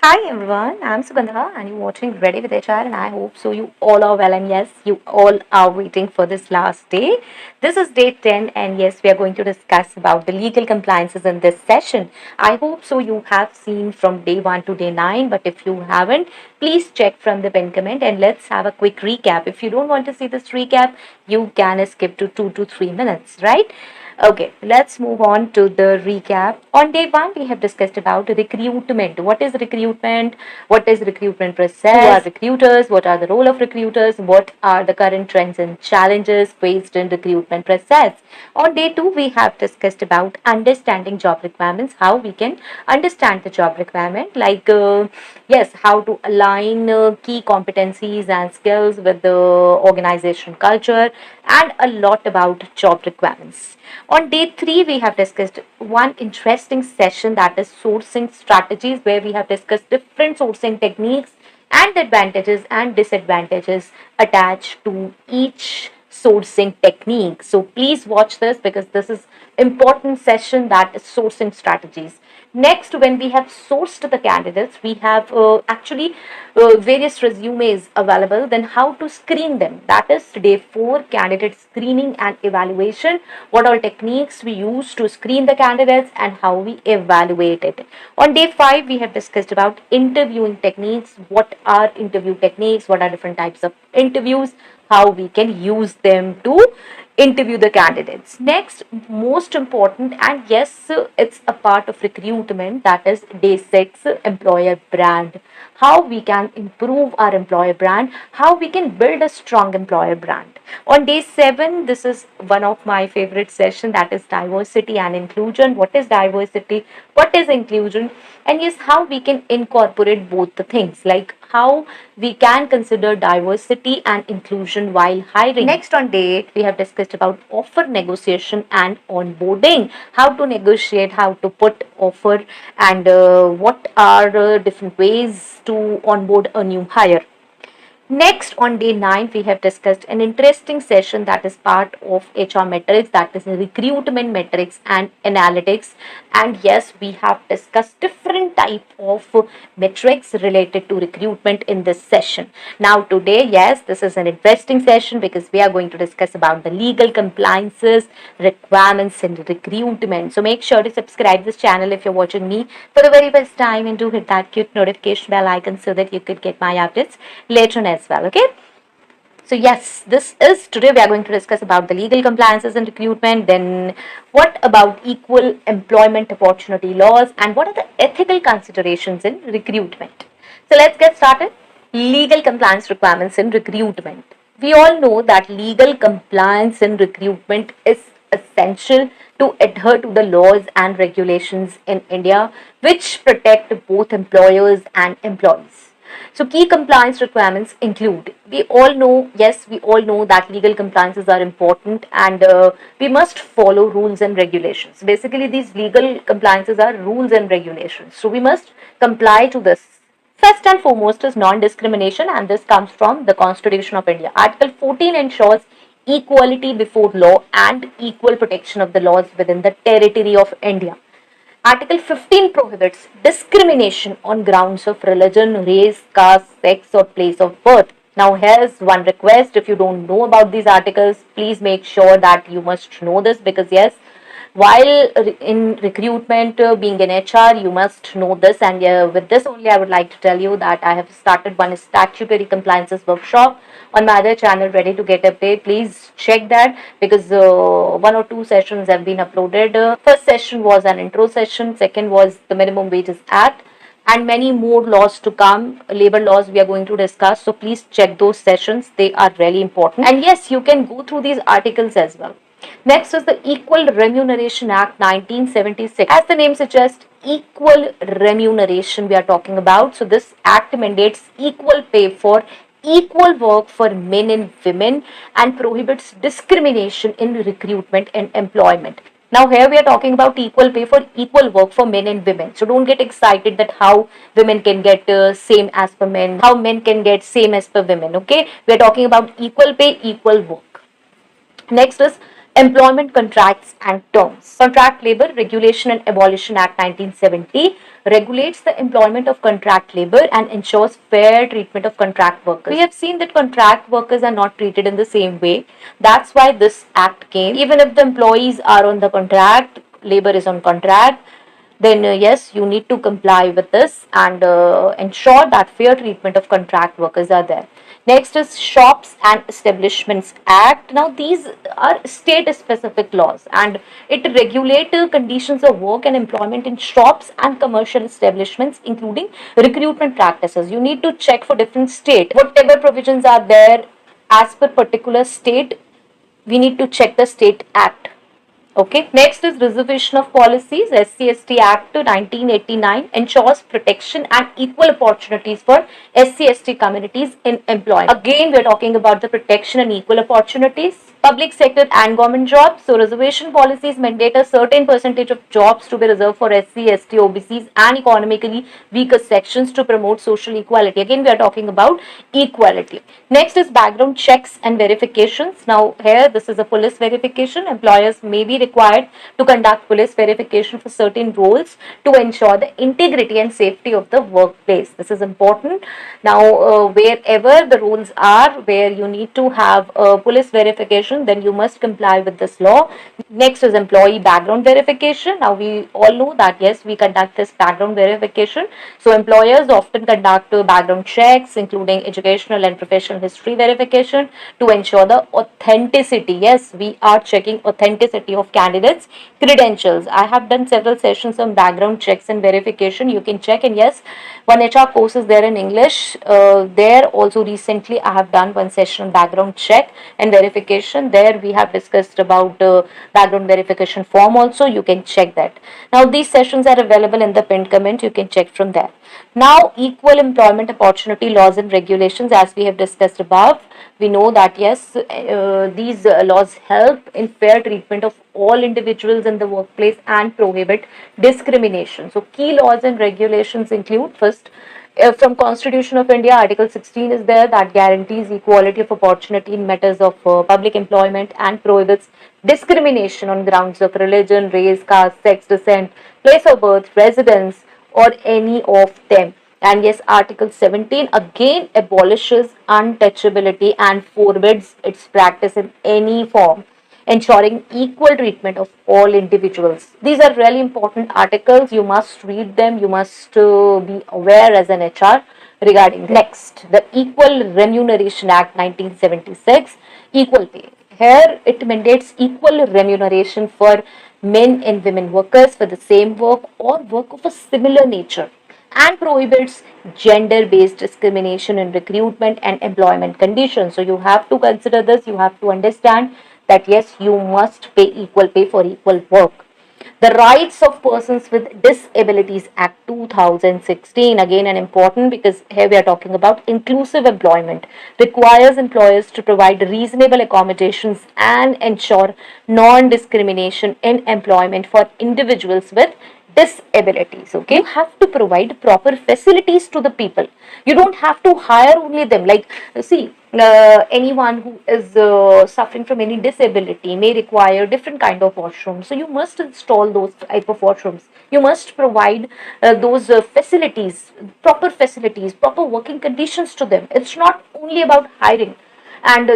Hi everyone, I'm Sugandha and you're watching Ready with HR and I hope so you all are well and yes, you all are waiting for this last day. This is day 10 and yes, we are going to discuss about the legal compliances in this session. I hope so you have seen from day 1 to day 9 but if you haven't, please check from the pin comment and let's have a quick recap. If you don't want to see this recap, you can skip to 2 to 3 minutes, right? Okay, let's move on to the recap. On day one, we have discussed about recruitment. What is recruitment? What is recruitment process? Who are recruiters? What are the role of recruiters? What are the current trends and challenges faced in recruitment process? On day two, we have discussed about understanding job requirements, how we can understand the job requirement, like yes, how to align key competencies and skills with the organization culture, and a lot about job requirements. On day three, we have discussed one interesting session that is sourcing strategies, where we have discussed different sourcing techniques and advantages and disadvantages attached to each sourcing technique. So please watch this because this is important session, that is sourcing strategies. Next, when we have sourced the candidates, we have actually various resumes available. Then, how to screen them? That is day 4, candidate screening and evaluation. What all techniques we use to screen the candidates and how we evaluate it. On day 5, we have discussed about interviewing techniques. What are interview techniques? What are different types of interviews? How we can use them to interview the candidates. Next, most important, and yes, it's a part of recruitment, that is day 6, employer brand. How we can improve our employer brand, how we can build a strong employer brand. On day 7, this is one of my favorite session, that is diversity and inclusion. What is diversity? What is inclusion? And yes, how we can incorporate both the things, like how we can consider diversity and inclusion while hiring. Next, on day 8, we have discussed about offer negotiation and onboarding. How to negotiate, how to put offer, and what are different ways to onboard a new hire. Next, on day 9, we have discussed an interesting session that is part of HR metrics, that is recruitment metrics and analytics. And yes, we have discussed different type of metrics related to recruitment in this session. Now, today, yes, this is an interesting session because we are going to discuss about the legal compliances, requirements in recruitment. So make sure to subscribe this channel if you're watching me for the very first time and do hit that cute notification bell icon so that you could get my updates later on as well. Okay. So yes, this is today we are going to discuss about the legal compliances in recruitment. Then what about equal employment opportunity laws and what are the ethical considerations in recruitment? So let's get started. Legal compliance requirements in recruitment. We all know that legal compliance in recruitment is essential to adhere to the laws and regulations in India, which protect both employers and employees. So, key compliance requirements include, we all know, yes, we all know that legal compliances are important and we must follow rules and regulations. Basically, these legal compliances are rules and regulations. So, we must comply to this. First and foremost is non-discrimination, and this comes from the Constitution of India. Article 14 ensures equality before law and equal protection of the laws within the territory of India. Article 15 prohibits discrimination on grounds of religion, race, caste, sex, or place of birth. Now, here's one request: if you don't know about these articles, please make sure that you must know this because, yes, while in recruitment, being in HR, you must know this. And with this only, I would like to tell you that I have started one statutory compliances workshop on my other channel, Ready to Get Update. Please check that because one or two sessions have been uploaded. First session was an intro session, second was the Minimum Wages Act, and many more laws to come, labor laws we are going to discuss. So please check those sessions, they are really important. And yes, you can go through these articles as well. Next is the Equal Remuneration Act 1976. As the name suggests, equal remuneration we are talking about. So this act mandates equal pay for equal work for men and women and prohibits discrimination in recruitment and employment. Now here we are talking about equal pay for equal work for men and women. So don't get excited that how women can get same as per men, how men can get same as per women. Okay, we are talking about equal pay, equal work. Next is Employment contracts and terms. Contract Labor Regulation and Abolition Act 1970 regulates the employment of contract labor and ensures fair treatment of contract workers. We have seen that contract workers are not treated in the same way. That's why this act came. Even if the employees are on the contract, labor is on contract, then yes, you need to comply with this and ensure that fair treatment of contract workers are there. Next is Shops and Establishments Act. Now these are state specific laws and it regulates conditions of work and employment in shops and commercial establishments, including recruitment practices. You need to check for different state whatever provisions are there as per particular state. We need to check the state act. Okay. Next is Reservation of Policies. SC/ST Act 1989 ensures protection and equal opportunities for SC/ST communities in employment. Again, we are talking about the protection and equal opportunities. Public sector and government jobs. So, reservation policies mandate a certain percentage of jobs to be reserved for SC/ST, OBCs, and economically weaker sections to promote social equality. Again, we are talking about equality. Next is background checks and verifications. Now, here this is a police verification. Employers may be required to conduct police verification for certain roles to ensure the integrity and safety of the workplace. This is important. Now, wherever the rules are where you need to have a police verification, then you must comply with this law. Next is employee background verification. Now, we all know that yes, we conduct this background verification. So, employers often conduct background checks, including educational and professional history verification to ensure the authenticity. Yes, we are checking authenticity of candidates' credentials. I have done several sessions on background checks and verification. You can check, and yes, one HR course is there in English. There also recently I have done one session on background check and verification. There we have discussed about background verification form also. You can check that. Now these sessions are available in the pinned comment. You can check from there. Now, equal employment opportunity laws and regulations, as we have discussed above, we know that yes, these laws help in fair treatment of all individuals in the workplace and prohibit discrimination. So, key laws and regulations include first. From Constitution of India, Article 16 is there that guarantees equality of opportunity in matters of public employment and prohibits discrimination on grounds of religion, race, caste, sex, descent, place of birth, residence, or any of them. And yes, Article 17 again abolishes untouchability and forbids its practice in any form, ensuring equal treatment of all individuals. These are really important articles. You must read them. You must be aware as an HR regarding them. Next, the Equal Remuneration Act 1976, equal pay. Here it mandates equal remuneration for men and women workers for the same work or work of a similar nature, and prohibits gender based discrimination in recruitment and employment conditions. So you have to consider this, you have to understand that yes, you must pay equal pay for equal work. The Rights of Persons with Disabilities Act 2016, again an important, because here we are talking about inclusive employment, requires employers to provide reasonable accommodations and ensure non-discrimination in employment for individuals with disabilities. Okay, you have to provide proper facilities to the people. You don't have to hire only them. Like, see, anyone who is suffering from any disability may require different kind of washrooms, so you must install those type of washrooms. You must provide those facilities, proper working conditions to them. It's not only about hiring and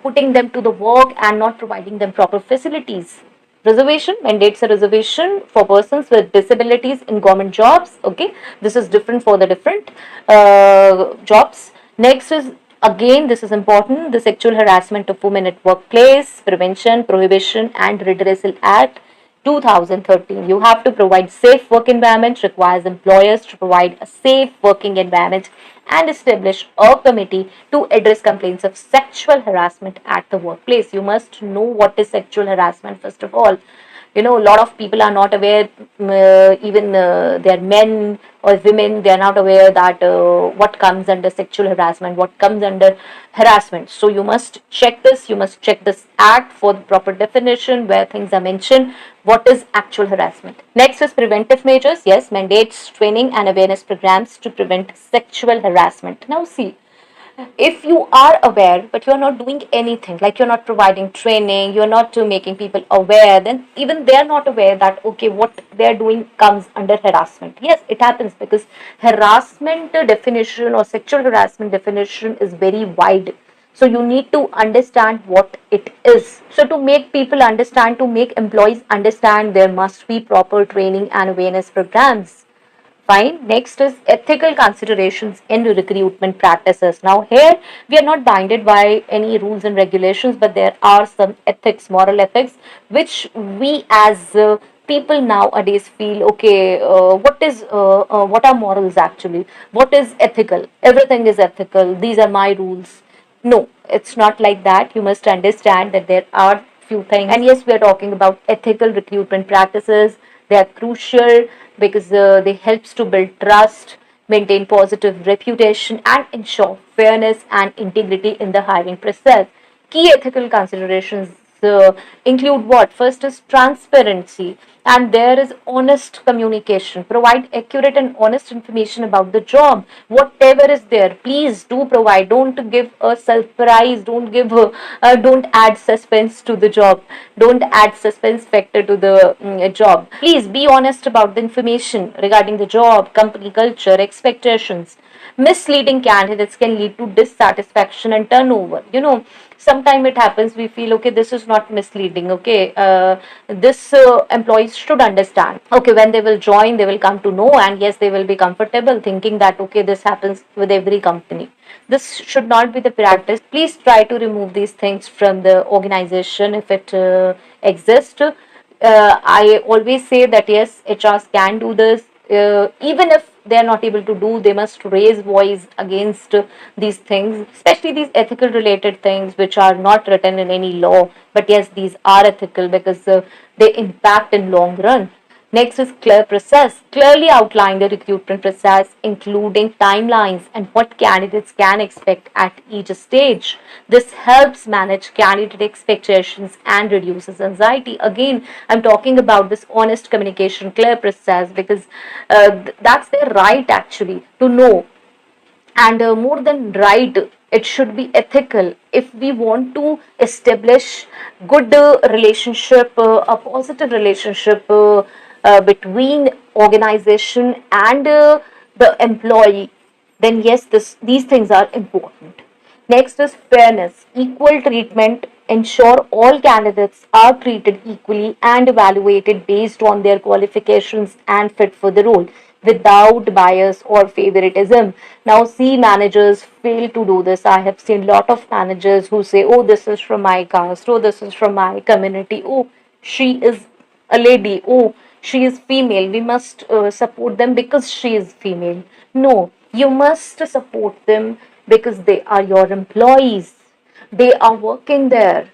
putting them to the work and not providing them proper facilities. Reservation mandates a reservation for persons with disabilities in government jobs. Okay, this is different for the different jobs. Next is, again, this is important, the Sexual Harassment of Women at Workplace Prevention, Prohibition and Redressal Act 2013. You have to provide safe work environment, requires employers to provide a safe working environment and establish a committee to address complaints of sexual harassment at the workplace. You must know what is sexual harassment first of all. A lot of people are not aware, even they are men or women, they are not aware that what comes under sexual harassment, what comes under harassment. So you must check this, you must check this act for the proper definition where things are mentioned, what is actual harassment. Next is preventive measures. Yes, mandates training and awareness programs to prevent sexual harassment. Now see, If you are aware but you're not doing anything, like you're not providing training, you're not making people aware, then even they're not aware that okay, what they're doing comes under harassment. Yes, it happens because harassment definition or sexual harassment definition is very wide. So you need to understand what it is. So to make people understand, to make employees understand, there must be proper training and awareness programs. Fine. Next is ethical considerations in recruitment practices. Now, here we are not binded by any rules and regulations, but there are some ethics, moral ethics, which we as people nowadays feel okay. What are morals actually? What is ethical? Everything is ethical. These are my rules. No, it's not like that. You must understand that there are few things. And yes, we are talking about ethical recruitment practices. They are crucial because they helps to build trust, maintain positive reputation, and ensure fairness and integrity in the hiring process. Key ethical considerations include what? First is transparency, and there is honest communication. Provide accurate and honest information about the job. Whatever is there, please do provide. Don't give a surprise. Don't add suspense to the job. Don't add suspense factor to the job. Please be honest about the information regarding the job, company culture, expectations. Misleading candidates can lead to dissatisfaction and turnover. Sometimes it happens, we feel okay, this is not misleading, okay, this employees should understand, okay, when they will join they will come to know, and yes, they will be comfortable thinking that okay, this happens with every company. This should not be the practice. Please try to remove these things from the organization if it exists. I always say that yes, HRs can do this. Even if they are not able to do, they must raise voice against these things, especially these ethical related things which are not written in any law. But yes, these are ethical because they impact in long run. Next is clear process. Clearly outline the recruitment process, including timelines and what candidates can expect at each stage. This helps manage candidate expectations and reduces anxiety. Again, I'm talking about this honest communication, clear process, because that's their right actually to know. And more than right, it should be ethical. If we want to establish good relationship, a positive relationship between organization and the employee, then yes, these things are important. Next is fairness, equal treatment. Ensure all candidates are treated equally and evaluated based on their qualifications and fit for the role without bias or favoritism. Now, see, managers fail to do this. I have seen a lot of managers who say, oh, this is from my caste, oh, this is from my community, oh, she is a lady, oh, she is female, we must support them because she is female. No, you must support them because they are your employees, they are working there.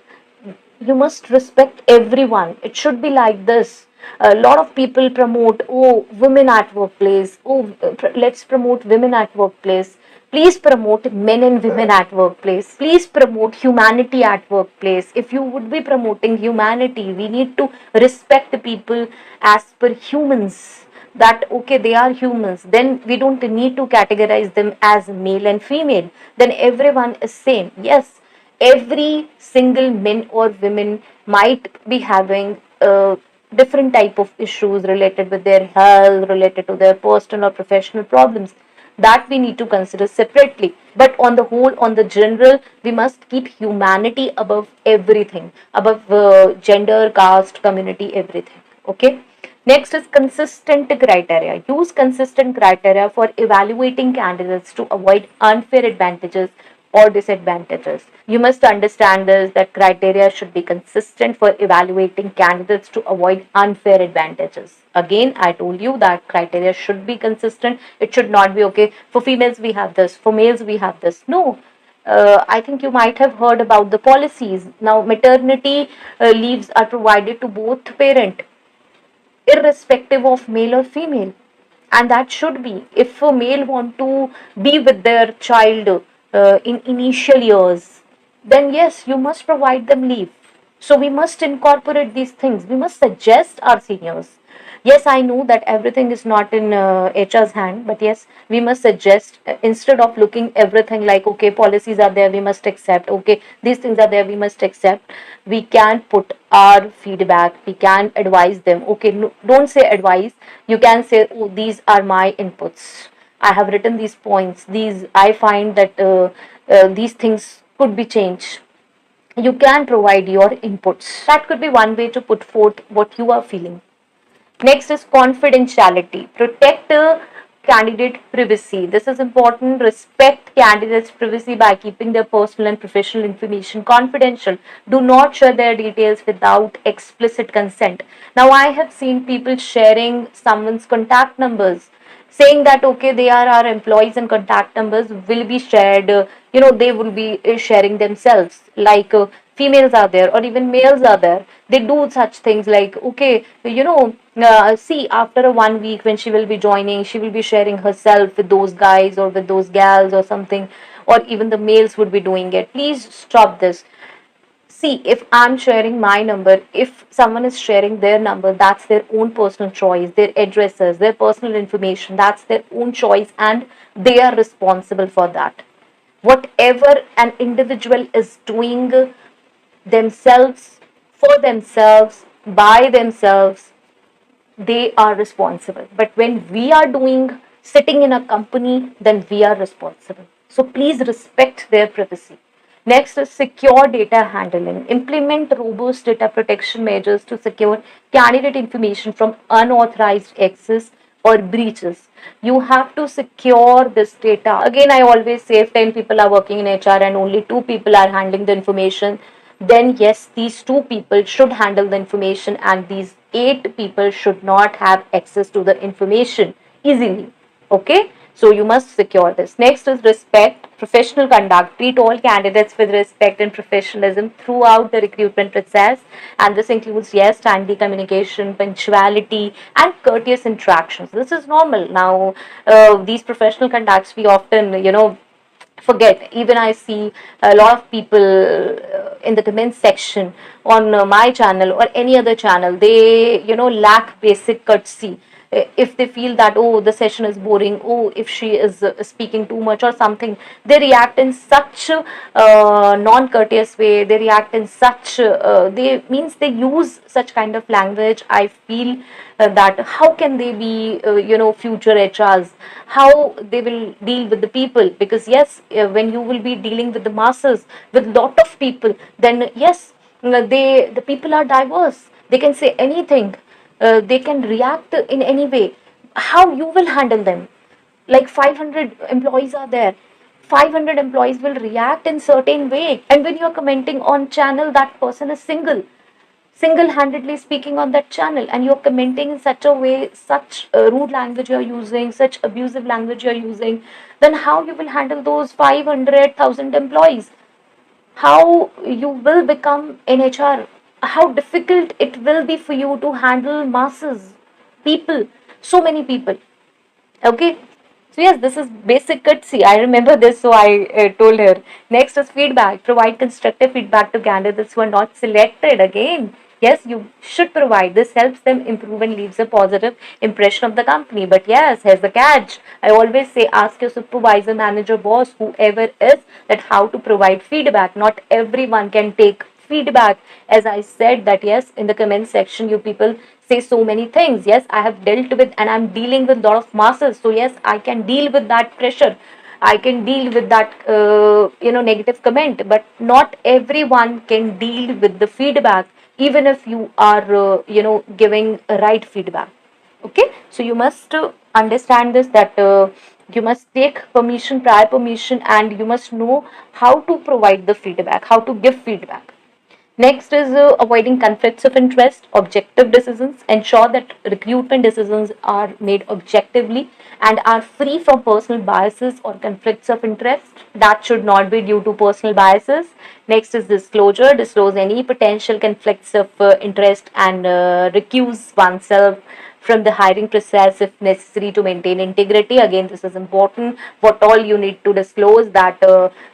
You must respect everyone. It should be like this. A lot of people promote, oh, women at workplace, oh, let's promote women at workplace. Please promote men and women at workplace. Please promote humanity at workplace. If you would be promoting humanity, we need to respect the people as per humans, that okay, they are humans, then we don't need to categorize them as male and female, then everyone is same. Yes, every single men or women might be having different type of issues related with their health, related to their personal or professional problems, that we need to consider separately. But on the whole, on the general, we must keep humanity above everything, above gender, caste, community, everything. Okay. Next is consistent criteria. Use consistent criteria for evaluating candidates to avoid unfair advantages or disadvantages. You must understand this, that criteria should be consistent for evaluating candidates to avoid unfair advantages. Again, I told you that criteria should be consistent. It should not be okay, for females we have this, for males we have this. No. I think you might have heard about the policies. Now, maternity leaves are provided to both parent, irrespective of male or female, and that should be, if a male want to be with their child in initial years, then yes, you must provide them leave. So we must incorporate these things, we must suggest our seniors. Yes, I know that everything is not in HR's hand, but yes, we must suggest, instead of looking everything like, okay, policies are there, we must accept, okay, these things are there, we must accept. We can put our feedback, we can advise them. Okay, no, don't say advice. You can say, oh, these are my inputs. I have written these points. These I find that these things could be changed. You can provide your inputs. That could be one way to put forth what you are feeling. Next is confidentiality. Protect candidate privacy. This is important. Respect candidates' privacy by keeping their personal and professional information confidential. Do not share their details without explicit consent. Now, I have seen people sharing someone's contact numbers, saying that okay, they are our employees and contact numbers will be shared. They will be sharing themselves, like females are there or even males are there. They do such things like, okay, see, after a 1 week when she will be joining, she will be sharing herself with those guys or with those gals or something, or even the males would be doing it. Please stop this. See, if I'm sharing my number, if someone is sharing their number, that's their own personal choice, their addresses, their personal information, that's their own choice, and they are responsible for that. Whatever an individual is doing themselves, for themselves, by themselves, they are responsible. But when we are doing, sitting in a company, then we are responsible. So please respect their privacy. Next is secure data handling. Implement robust data protection measures to secure candidate information from unauthorized access or breaches. You have to secure this data. Again, I always say if 10 people are working in HR and only 2 people are handling the information, then yes, these 2 people should handle the information and these 8 people should not have access to the information easily. Okay, so you must secure this. Next is respect, professional conduct. Treat all candidates with respect and professionalism throughout the recruitment process, and this includes, yes, timely communication, punctuality, and courteous interactions. This is normal. Now, these professional conducts we often, forget. Even I see a lot of people in the comments section on my channel or any other channel, they lack basic courtesy. If they feel that, oh, the session is boring, oh, if she is speaking too much or something, they react in such non courteous way, they react in such they means they use such kind of language. I feel that how can they be future HRs, how they will deal with the people, because yes, when you will be dealing with the masses, with lot of people, then yes, the people are diverse, they can say anything, they can react in any way. How you will handle them? Like 500 employees are there, 500 employees will react in certain way, and when you're commenting on channel, that person is single-handedly speaking on that channel, and you're commenting in such a way, such rude language you're using, such abusive language you're using, then how you will handle those 500,000 employees? How you will become an HR? How difficult it will be for you to handle masses, people, so many people. Okay. So yes, this is basic courtesy. I remember this, so I told her. Next is feedback. Provide constructive feedback to candidates who are not selected. Again, yes, you should provide. This helps them improve and leaves a positive impression of the company. But yes, here's the catch. I always say, ask your supervisor, manager, boss, whoever is, that how to provide feedback. Not everyone can take feedback. As I said that yes, in the comment section, you people say so many things. Yes, I have dealt with and I'm dealing with a lot of masses. So yes, I can deal with that pressure. I can deal with that negative comment. But not everyone can deal with the feedback, even if you are giving right feedback. Okay, so you must understand this, that you must take permission, prior permission, and you must know how to provide the feedback, how to give feedback. Next is avoiding conflicts of interest, objective decisions. Ensure that recruitment decisions are made objectively and are free from personal biases or conflicts of interest. That should not be due to personal biases. Next is disclosure. Disclose any potential conflicts of interest and recuse oneself from the hiring process if necessary to maintain integrity. Again, this is important. What all you need to disclose, that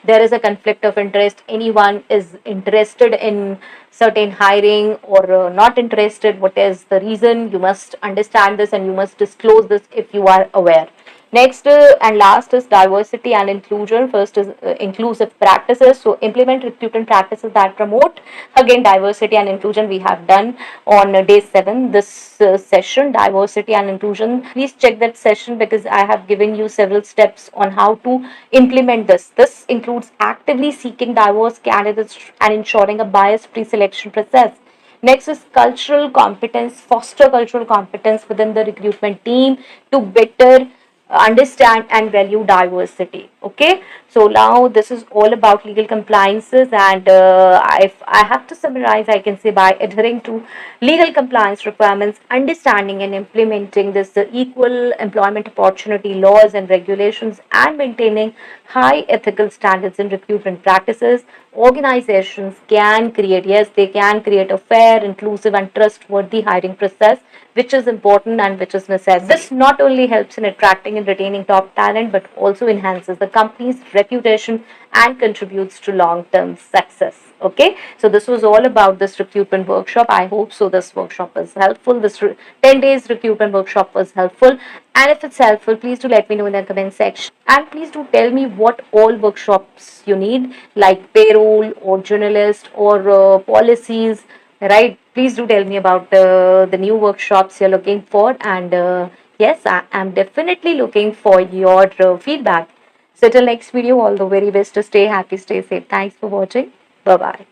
there is a conflict of interest, anyone is interested in certain hiring or not interested, what is the reason, you must understand this and you must disclose this if you are aware. Next and last is diversity and inclusion. First is inclusive practices. So implement recruitment practices that promote again diversity and inclusion. We have done on day 7 this session, diversity and inclusion. Please check that session because I have given you several steps on how to implement this. This includes actively seeking diverse candidates and ensuring a bias-free selection process. Next is cultural competence, foster cultural competence within the recruitment team to better understand and value diversity. Okay, so now this is all about legal compliances, and if I have to summarize, I can say by adhering to legal compliance requirements, understanding and implementing this equal employment opportunity laws and regulations, and maintaining high ethical standards in recruitment practices, organizations can create, yes, they can create a fair, inclusive, and trustworthy hiring process, which is important and which is necessary. This not only helps in attracting and retaining top talent, but also enhances the company's reputation and contributes to long term success. Okay, so this was all about this recruitment workshop. I hope so. This workshop was helpful. This 10 days recruitment workshop was helpful. And if it's helpful, please do let me know in the comment section. And please do tell me what all workshops you need, like payroll or journalist or policies, right? Please do tell me about the new workshops you're looking for. And yes, I am definitely looking for your feedback. So till next video, all the very best to stay happy, stay safe. Thanks for watching. Bye bye.